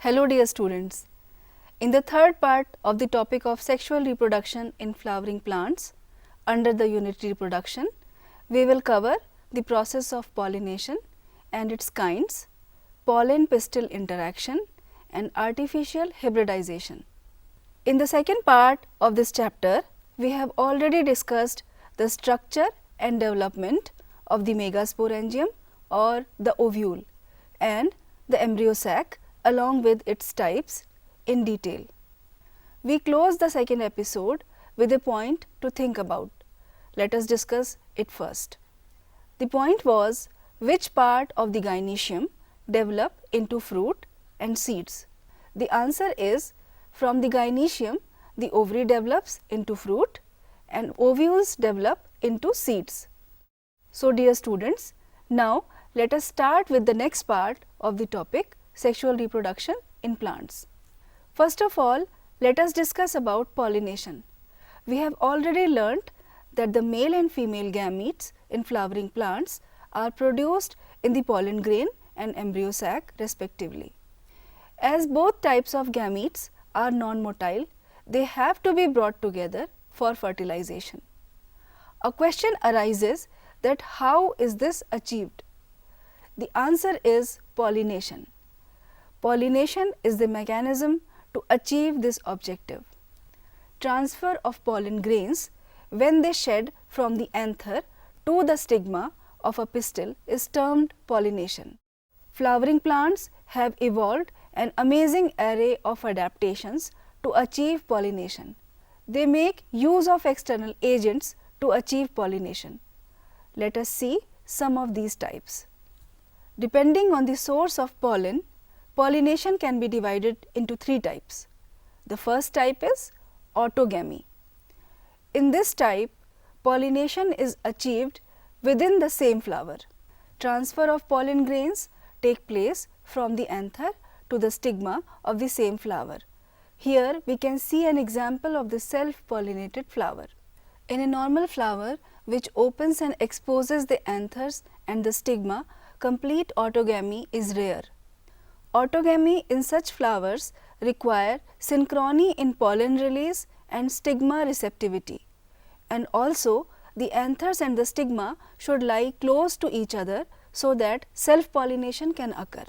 Hello dear students. In the third part of the topic of sexual reproduction in flowering plants under the unit reproduction, we will cover the process of pollination and its kinds, pollen-pistil interaction and artificial hybridization. In the second part of this chapter, we have already discussed the structure and development of the megasporangium or the ovule and the embryo sac along with its types in detail. We close the second episode with a point to think about. Let us discuss it first. The point was which part of the gynoecium develop into fruit and seeds. The answer is from the gynoecium the ovary develops into fruit and ovules develop into seeds. So dear students, now let us start with the next part of the topic sexual reproduction in plants. First of all, let us discuss about pollination. We have already learnt that the male and female gametes in flowering plants are produced in the pollen grain and embryo sac respectively. As both types of gametes are non-motile, they have to be brought together for fertilization. A question arises that how is this achieved? The answer is pollination. Pollination is the mechanism to achieve this objective. Transfer of pollen grains when they shed from the anther to the stigma of a pistil is termed pollination. Flowering plants have evolved an amazing array of adaptations to achieve pollination. They make use of external agents to achieve pollination. Let us see some of these types. Depending on the source of pollen, pollination can be divided into three types. The first type is autogamy. In this type, pollination is achieved within the same flower. Transfer of pollen grains take place from the anther to the stigma of the same flower. Here we can see an example of the self-pollinated flower. In a normal flower which opens and exposes the anthers and the stigma, complete autogamy is rare. Autogamy in such flowers require synchrony in pollen release and stigma receptivity, and also the anthers and the stigma should lie close to each other so that self-pollination can occur.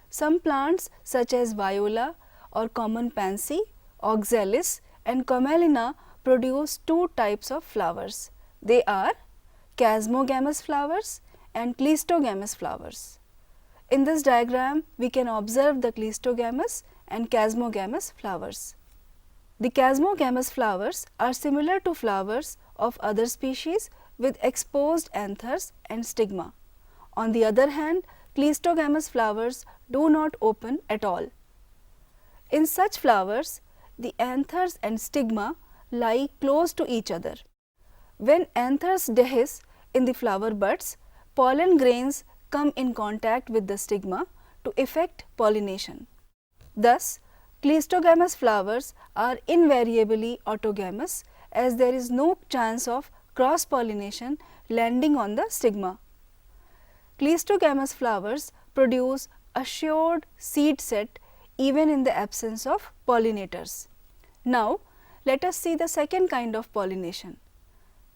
Some plants such as viola or common pansy, oxalis and commelina produce two types of flowers. They are chasmogamous flowers and cleistogamous flowers. In this diagram, we can observe the cleistogamous and chasmogamous flowers. The chasmogamous flowers are similar to flowers of other species with exposed anthers and stigma. On the other hand, cleistogamous flowers do not open at all. In such flowers, the anthers and stigma lie close to each other. When anthers dehisce in the flower buds, pollen grains come in contact with the stigma to effect pollination. Thus, cleistogamous flowers are invariably autogamous as there is no chance of cross-pollination landing on the stigma. Cleistogamous flowers produce assured seed set even in the absence of pollinators. Now, let us see the second kind of pollination.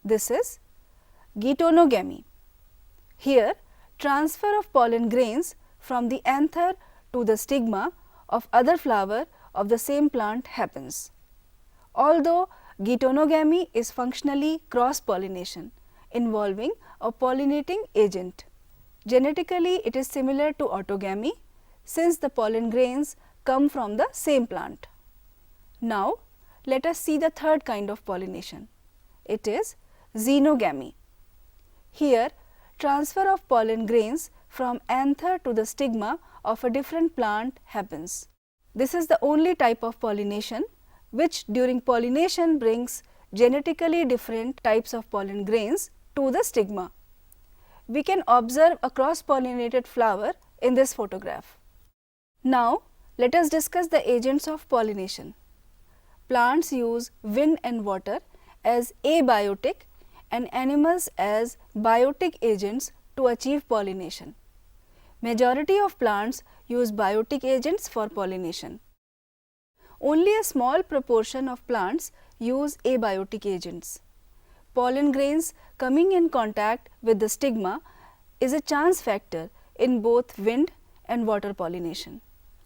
This is geitonogamy. Here, transfer of pollen grains from the anther to the stigma of other flower of the same plant happens. Although geitonogamy is functionally cross-pollination involving a pollinating agent, genetically it is similar to autogamy since the pollen grains come from the same plant. Now, let us see the third kind of pollination. It is xenogamy. Here, transfer of pollen grains from anther to the stigma of a different plant happens. This is the only type of pollination which during pollination brings genetically different types of pollen grains to the stigma. We can observe a cross-pollinated flower in this photograph. Now, let us discuss the agents of pollination. Plants use wind and water as abiotic and animals as biotic agents to achieve pollination. Majority of plants use biotic agents for pollination. Only a small proportion of plants use abiotic agents. Pollen grains coming in contact with the stigma is a chance factor in both wind and water pollination.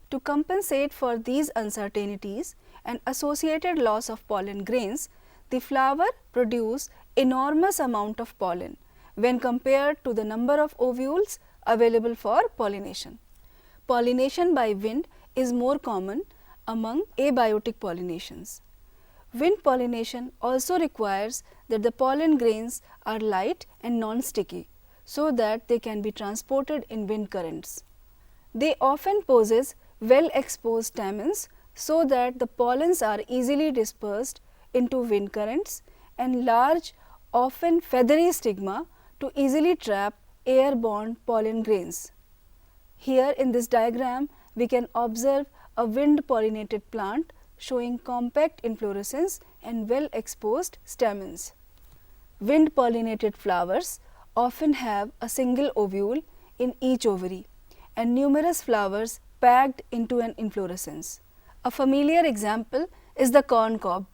To compensate for these uncertainties and associated loss of pollen grains, the flower produces enormous amount of pollen when compared to the number of ovules available for pollination. Pollination by wind is more common among abiotic pollinations. Wind pollination also requires that the pollen grains are light and non-sticky so that they can be transported in wind currents. They often possess well-exposed stamens so that the pollens are easily dispersed into wind currents and large, often feathery stigma to easily trap airborne pollen grains. Here in this diagram, we can observe a wind-pollinated plant showing compact inflorescence and well-exposed stamens. Wind-pollinated flowers often have a single ovule in each ovary and numerous flowers packed into an inflorescence. A familiar example is the corn cob.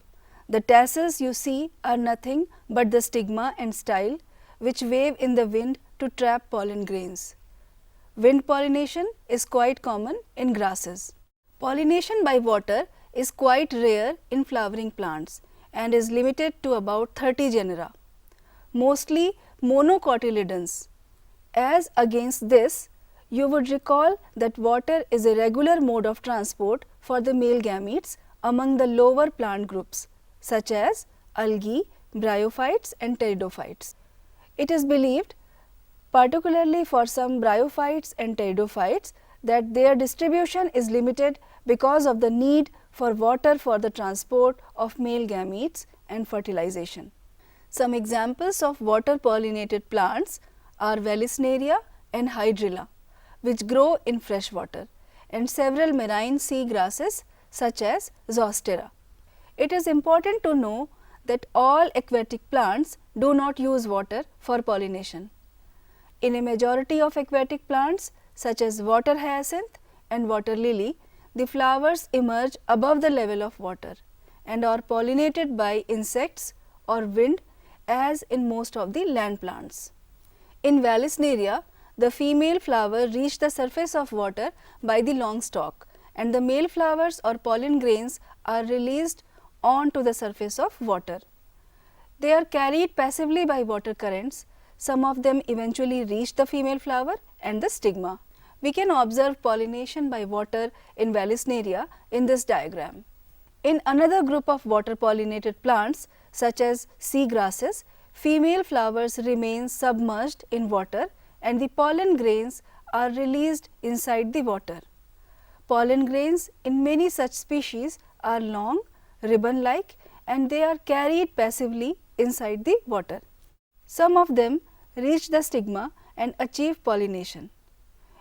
The tassels you see are nothing but the stigma and style which wave in the wind to trap pollen grains. Wind pollination is quite common in grasses. Pollination by water is quite rare in flowering plants and is limited to about 30 genera, mostly monocotyledons. As against this, you would recall that water is a regular mode of transport for the male gametes among the lower plant groups such as algae, bryophytes and pteridophytes. It is believed, particularly for some bryophytes and pteridophytes, that their distribution is limited because of the need for water for the transport of male gametes and fertilization. Some examples of water pollinated plants are Vallisneria and Hydrilla, which grow in fresh water, and several marine sea grasses such as Zostera. It is important to know that all aquatic plants do not use water for pollination. In a majority of aquatic plants such as water hyacinth and water lily, the flowers emerge above the level of water and are pollinated by insects or wind as in most of the land plants. In Vallisneria, the female flower reach the surface of water by the long stalk and the male flowers or pollen grains are released onto the surface of water. They are carried passively by water currents. Some of them eventually reach the female flower and the stigma. We can observe pollination by water in Vallisneria in this diagram. In another group of water pollinated plants such as sea grasses, female flowers remain submerged in water and the pollen grains are released inside the water. Pollen grains in many such species are long, ribbon-like and they are carried passively inside the water. Some of them reach the stigma and achieve pollination.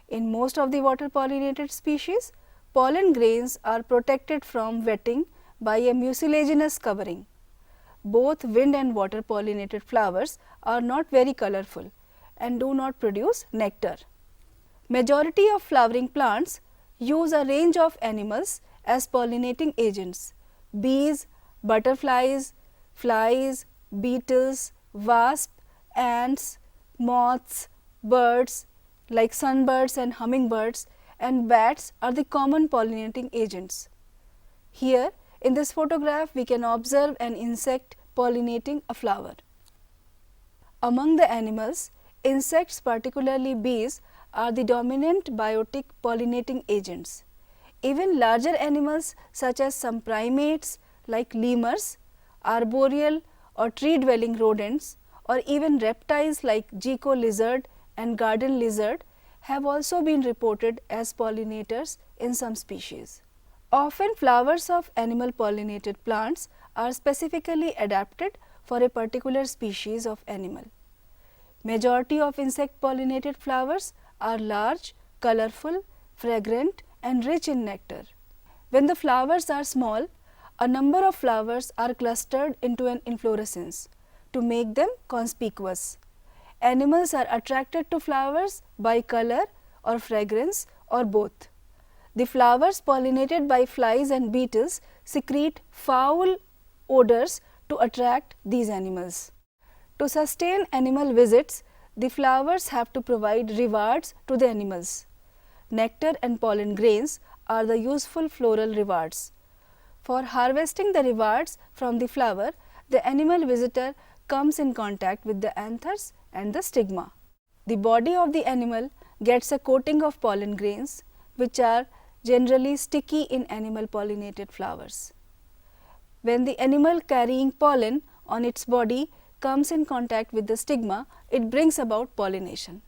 In most of the water pollinated species, pollen grains are protected from wetting by a mucilaginous covering. Both wind and water pollinated flowers are not very colorful and do not produce nectar. Majority of flowering plants use a range of animals as pollinating agents: bees, butterflies, flies, beetles, wasps, ants, moths, birds like sunbirds and hummingbirds, and bats are the common pollinating agents. Here in this photograph we can observe an insect pollinating a flower. Among the animals, insects, particularly bees, are the dominant biotic pollinating agents. Even larger animals such as some primates like lemurs, arboreal or tree dwelling rodents, or even reptiles like gecko lizard and garden lizard have also been reported as pollinators in some species. Often flowers of animal pollinated plants are specifically adapted for a particular species of animal. Majority of insect pollinated flowers are large, colorful, fragrant and rich in nectar. When the flowers are small, a number of flowers are clustered into an inflorescence to make them conspicuous. Animals are attracted to flowers by color or fragrance or both. The flowers pollinated by flies and beetles secrete foul odors to attract these animals. To sustain animal visits, the flowers have to provide rewards to the animals. Nectar and pollen grains are the useful floral rewards. For harvesting the rewards from the flower, the animal visitor comes in contact with the anthers and the stigma. The body of the animal gets a coating of pollen grains, which are generally sticky in animal pollinated flowers. When the animal carrying pollen on its body comes in contact with the stigma, it brings about pollination.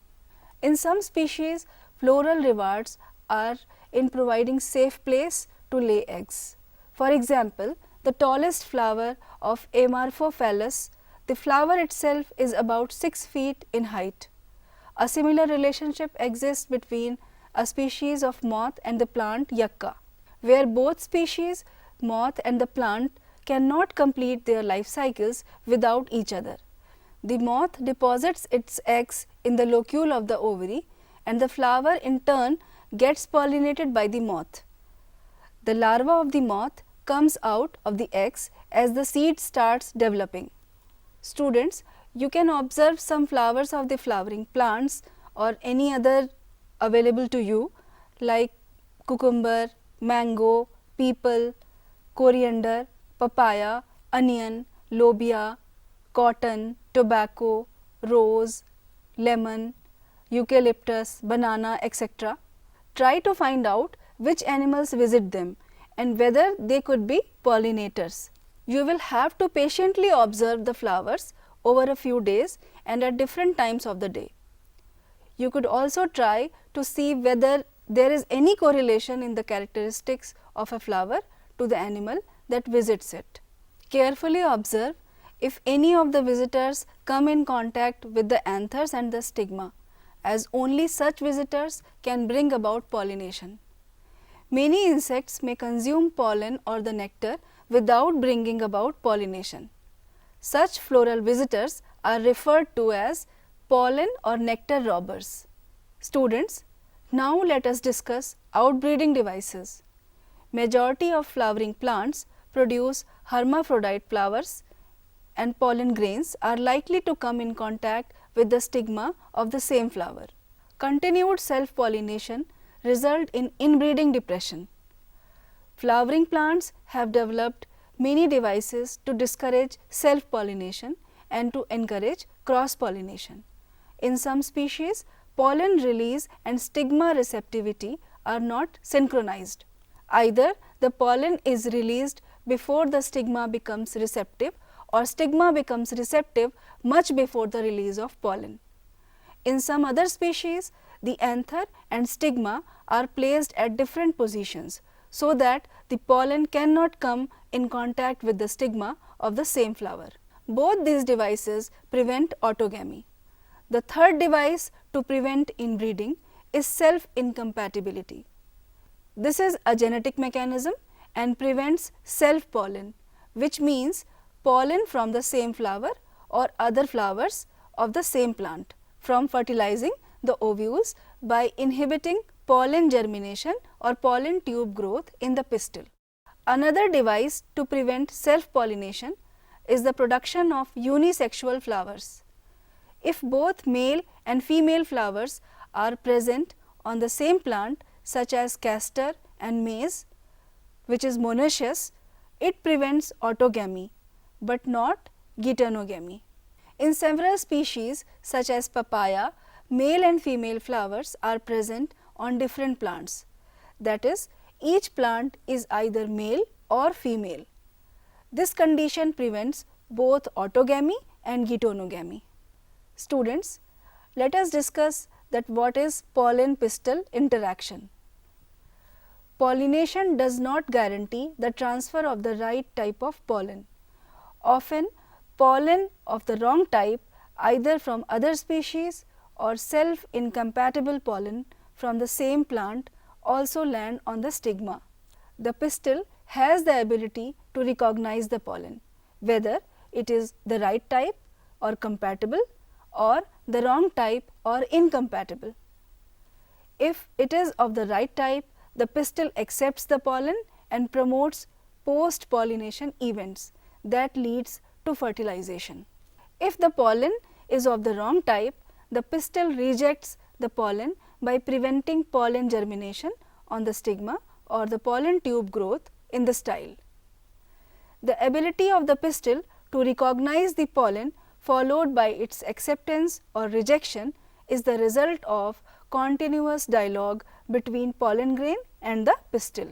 In some species, floral rewards are in providing safe place to lay eggs. For example, the tallest flower of Amorphophallus, the flower itself is about 6 feet in height. A similar relationship exists between a species of moth and the plant Yucca, where both species, moth and the plant, cannot complete their life cycles without each other. The moth deposits its eggs in the locule of the ovary, and the flower in turn gets pollinated by the moth. The larva of the moth comes out of the eggs as the seed starts developing. Students, you can observe some flowers of the flowering plants or any other available to you like cucumber, mango, peepal, coriander, papaya, onion, lobia, cotton, tobacco, rose, lemon, eucalyptus, banana, etc. Try to find out which animals visit them and whether they could be pollinators. You will have to patiently observe the flowers over a few days and at different times of the day. You could also try to see whether there is any correlation in the characteristics of a flower to the animal that visits it. Carefully observe if any of the visitors come in contact with the anthers and the stigma, as only such visitors can bring about pollination. Many insects may consume pollen or the nectar without bringing about pollination. Such floral visitors are referred to as pollen or nectar robbers. Students, now let us discuss outbreeding devices. Majority of flowering plants produce hermaphrodite flowers, and pollen grains are likely to come in contact with the stigma of the same flower. Continued self-pollination result in inbreeding depression. Flowering plants have developed many devices to discourage self-pollination and to encourage cross-pollination. In some species, pollen release and stigma receptivity are not synchronized. Either the pollen is released before the stigma becomes receptive, or stigma becomes receptive much before the release of pollen. In some other species, the anther and stigma are placed at different positions so that the pollen cannot come in contact with the stigma of the same flower. Both these devices prevent autogamy. The third device to prevent inbreeding is self-incompatibility. This is a genetic mechanism and prevents self-pollen, which means pollen from the same flower or other flowers of the same plant from fertilizing the ovules by inhibiting pollen germination or pollen tube growth in the pistil. Another device to prevent self-pollination is the production of unisexual flowers. If both male and female flowers are present on the same plant, such as castor and maize, which is monoecious, it prevents autogamy but not geitonogamy. In several species such as papaya, male and female flowers are present on different plants. That is, each plant is either male or female. This condition prevents both autogamy and geitonogamy. Students, let us discuss that what is pollen-pistil interaction. Pollination does not guarantee the transfer of the right type of pollen. Often, pollen of the wrong type, either from other species or self-incompatible pollen from the same plant, also land on the stigma. The pistil has the ability to recognize the pollen, whether it is the right type or compatible or the wrong type or incompatible. If it is of the right type, the pistil accepts the pollen and promotes post-pollination events that leads to fertilization. If the pollen is of the wrong type, the pistil rejects the pollen by preventing pollen germination on the stigma or the pollen tube growth in the style. The ability of the pistil to recognize the pollen followed by its acceptance or rejection is the result of continuous dialogue between pollen grain and the pistil.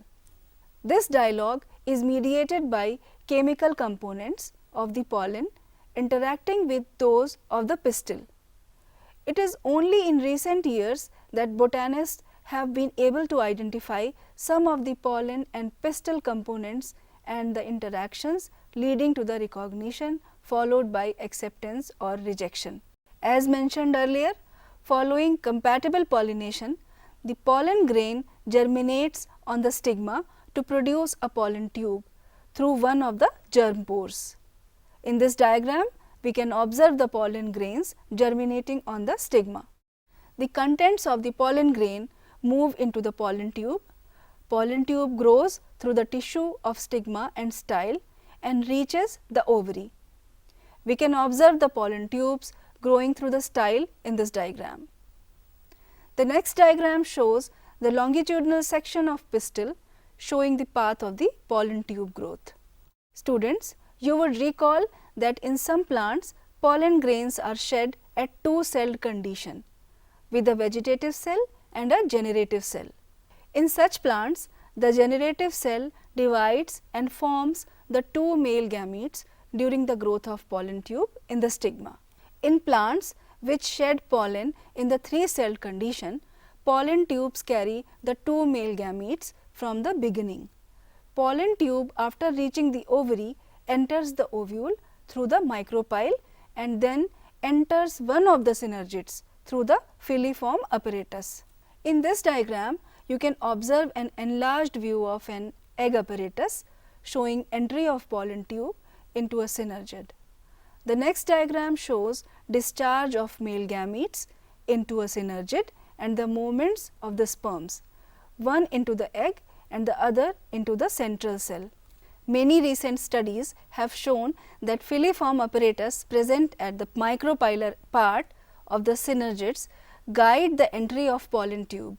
This dialogue is mediated by chemical components of the pollen interacting with those of the pistil. It is only in recent years that botanists have been able to identify some of the pollen and pistil components and the interactions leading to the recognition followed by acceptance or rejection. As mentioned earlier, following compatible pollination, the pollen grain germinates on the stigma to produce a pollen tube through one of the germ pores. In this diagram, we can observe the pollen grains germinating on the stigma. The contents of the pollen grain move into the pollen tube. Pollen tube grows through the tissue of stigma and style and reaches the ovary. We can observe the pollen tubes growing through the style in this diagram. The next diagram shows the longitudinal section of pistil showing the path of the pollen tube growth. Students, you would recall that in some plants, pollen grains are shed at two-celled condition with a vegetative cell and a generative cell. In such plants, the generative cell divides and forms the two male gametes during the growth of pollen tube in the stigma. In plants which shed pollen in the three-celled condition, pollen tubes carry the two male gametes from the beginning. Pollen tube, after reaching the ovary, enters the ovule through the micropyle and then enters one of the synergids through the filiform apparatus. In this diagram, you can observe an enlarged view of an egg apparatus showing entry of pollen tube into a synergid. The next diagram shows discharge of male gametes into a synergid and the movements of the sperms, one into the egg and the other into the central cell. Many recent studies have shown that filiform apparatus present at the micropylar part of the synergids guide the entry of pollen tube.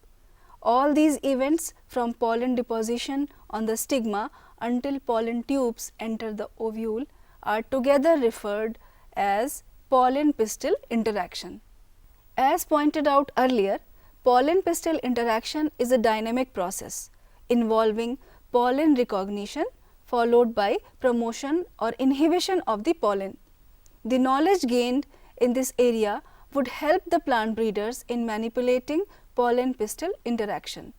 All these events from pollen deposition on the stigma until pollen tubes enter the ovule are together referred as pollen-pistil interaction. As pointed out earlier, pollen-pistil interaction is a dynamic process involving pollen recognition followed by promotion or inhibition of the pollen. The knowledge gained in this area would help the plant breeders in manipulating pollen-pistil interaction,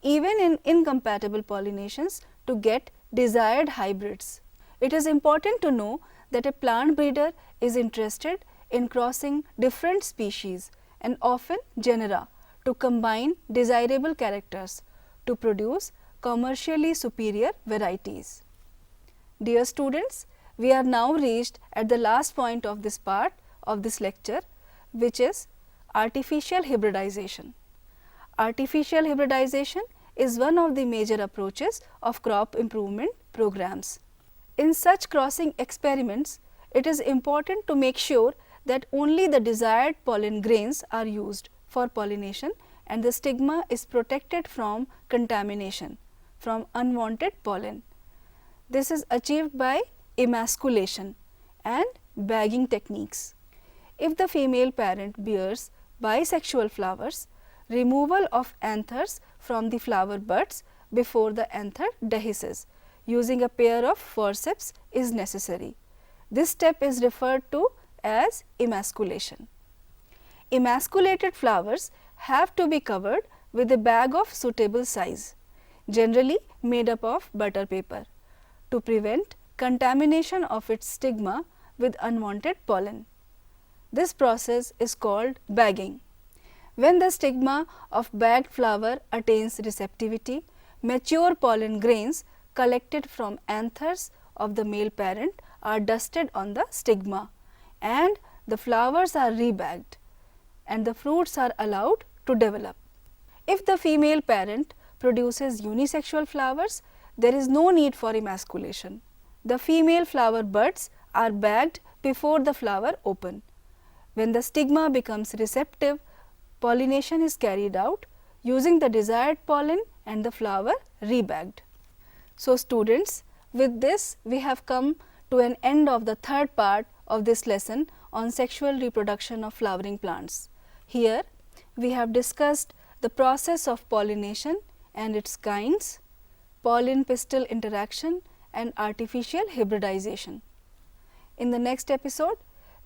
even in incompatible pollinations, to get desired hybrids. It is important to know that a plant breeder is interested in crossing different species and often genera to combine desirable characters to produce commercially superior varieties. Dear students, we are now reached at the last point of this part of this lecture, which is artificial hybridization. Artificial hybridization is one of the major approaches of crop improvement programs. In such crossing experiments, it is important to make sure that only the desired pollen grains are used for pollination and the stigma is protected from contamination from unwanted pollen. This is achieved by emasculation and bagging techniques. If the female parent bears bisexual flowers, removal of anthers from the flower buds before the anther dehisces using a pair of forceps is necessary. This step is referred to as emasculation. Emasculated flowers have to be covered with a bag of suitable size, generally made up of butter paper, to prevent contamination of its stigma with unwanted pollen. This process is called bagging. When the stigma of bagged flower attains receptivity, mature pollen grains collected from anthers of the male parent are dusted on the stigma and the flowers are rebagged and the fruits are allowed to develop. If the female parent produces unisexual flowers, there is no need for emasculation. The female flower buds are bagged before the flower open. When the stigma becomes receptive, pollination is carried out using the desired pollen and the flower rebagged. So students, with this we have come to an end of the third part of this lesson on sexual reproduction of flowering plants. Here we have discussed the process of pollination and its kinds, pollen-pistil interaction and artificial hybridization. In the next episode,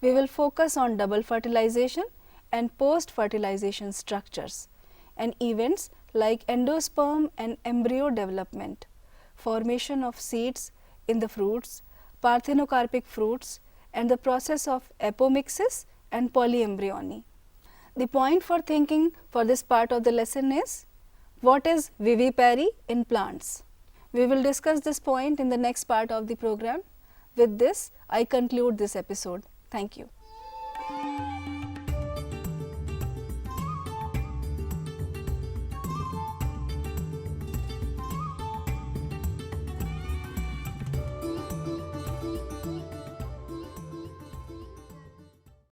we will focus on double fertilization and post-fertilization structures and events like endosperm and embryo development, formation of seeds in the fruits, parthenocarpic fruits and the process of apomixis and polyembryony. The point for thinking for this part of the lesson is, what is vivipary in plants? We will discuss this point in the next part of the program. With this, I conclude this episode. Thank you.